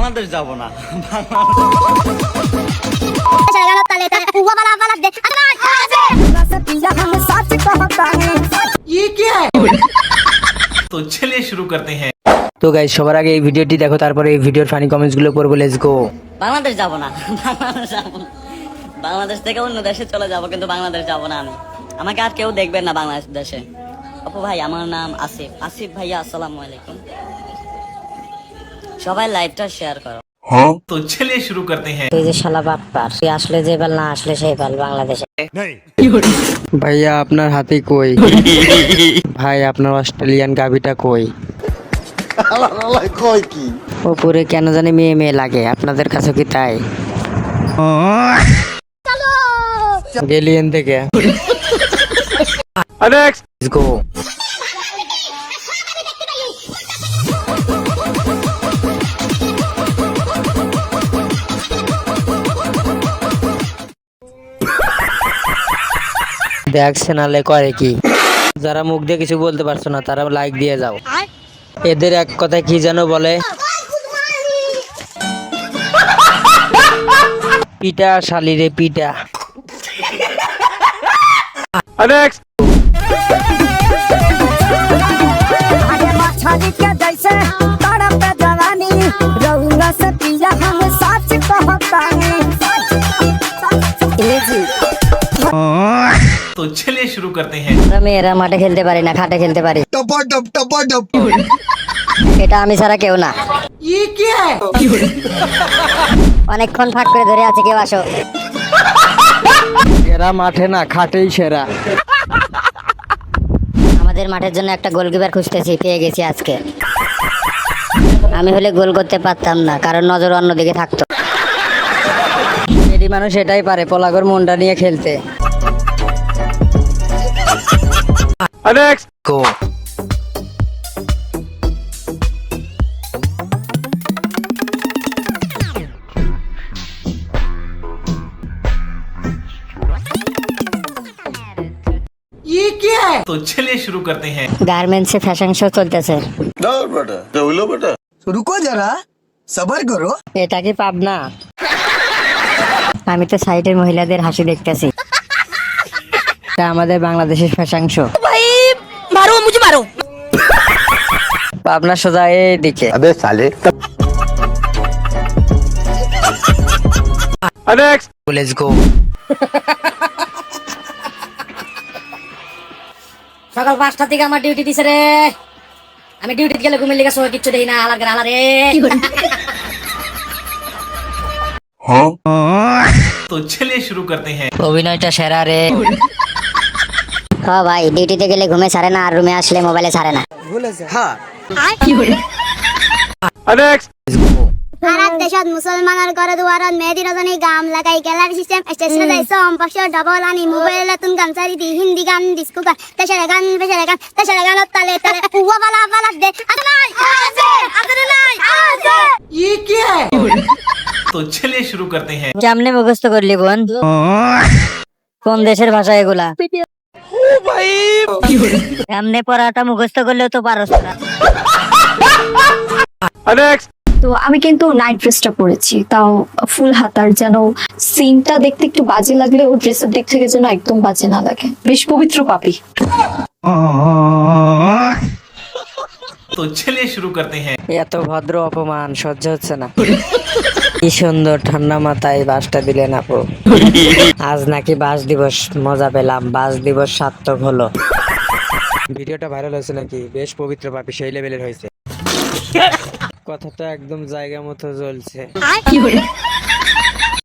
বাংলাদেশ যাব না। तो चलिए शुरू करते हैं। তো গাইস সবার আগে এই ভিডিওটি দেখো, তারপরে এই ভিডিওর ফানি কমেন্টস গুলো পড়বো। Let's go. বাংলাদেশ যাব না, বাংলাদেশ যাব না। বাংলাদেশ থেকে অন্য দেশে চলে যাব, কিন্তু বাংলাদেশ যাব না আমি। আমাকে আর কেউ দেখবেন না বাংলাদেশ দেশে। আপু ভাই, আমার নাম আসিফ। আসিফ ভাইয়া, আসসালামু আলাইকুম। সবাই লাইভটা শেয়ার করো। तो चलिए शुरू करते हैं। তুই যে শালা বাপ্পার, তুই আসলে যে পাল, না আসলে সেই পাল বাংলাদেশে। ভাইয়া আপনার হাতে কই? ভাই আপনার অস্ট্রেলিয়ান গাভিটা কই? উপরে কেন জানি মেয়ে মেয়ে লাগে, আপনাদের কাছে কি তাই? গেলিয়েন থেকে Let's go. দেখছেন আলে করে কি? যারা মুখ দিয়ে কিছু বলতে পারছো না তারা লাইক দিয়ে যাও। এদের এক কথায় কি যেন বলে, পিটা শালি রে পিটা। तो चलिए शुरू करते हैं। মেয়েরা মাঠে খেলতে পারি না, খাটে খেলতে পারি। এটা আমি ছাড়া কেউ না। অনেকক্ষণ ফাঁক করে ধরে আছে, কেউ আসো। এরা মাঠে না খাটেই সেরা। আমাদের মাঠের জন্য একটা গোলকিপার খুঁজতেছি, পেয়ে গেছি আজকে। আমি হলে গোল করতে পারতাম না, কারণ নজর অন্যদিকে থাকতো। এটি মানুষ এটাই পারে, পলাগর মনটা নিয়ে খেলতে। Go. तो चलिए शुरू करते हैं। গার্মেন্টসে ফ্যাশন শো চলতেছে। रुको जरा सबर करो। এটা কি পাবনা? আমি তো সাইডের মহিলাদের হাসি দেখতেছি। এটা আমাদের বাংলাদেশের ফ্যাশন শো। আপনার সোজা এইদিকে। Let's go. সকাল 5টা থেকে আমার ডিউটি দিছে রে। আমি ডিউটি গেলে ঘুমিয়ে লেগে সবাই কিচ্ছু দেখি না, আলার গান আলারে। तो चलिए शुरू करते हैं। অভিনয়টা সেরা রে। হ্যাঁ ভাই, ডিউটিতে গেলে ঘুমে ছাড়ে না, আর রুমে আসলে মোবাইলে ছাড়ে না। ভারত দেশত মুসলমানৰ ঘৰ দুৱাৰত মেহেদি ৰজনী গাম লাগাই গেলাৰ চিষ্টেম ষ্টেচনে যাইছো অম্পাশৰ ডাবল আনি মোবাইলতুন গামচাৰি দি হিন্দী গান ডিস্কো গান তেছাৰে গান গানত তালে তালে উৱা বালা বালা দে আদরে নাই ये क्या है? तो चलिए शुरू करते हैं। কেমনে মুখস্থ করলি বোন? কোন দেশের ভাষা এগুলা? কেমনে পড়াটা মুখস্থ করলেও তো পারস না। তো আমি কিন্তু নাইট ড্রেসটা পরেছি, তাও ফুল হাতার, যেন সিনটা দেখতে একটু বাজে লাগলে ও ড্রেসের দিক থেকে যেন একদম বাজে না লাগে। বেশ পবিত্র পাপি। तो चलिए शुरू करते हैं। এত ভদ্র অপমান সহ্য হচ্ছে না। কি সুন্দর ঠান্ডা মাথায় বাসটা দিলেন আপু। আজ নাকি বাস দিবস, মজা পেলাম। বাস দিবস সার্থক হলো। ভিডিওটা ভাইরাল হয়েছে নাকি? বেশ পবিত্র পাপি সেই লেভেলের হয়েছে। কথাটা একদম জায়গা মতো জ্বলছে।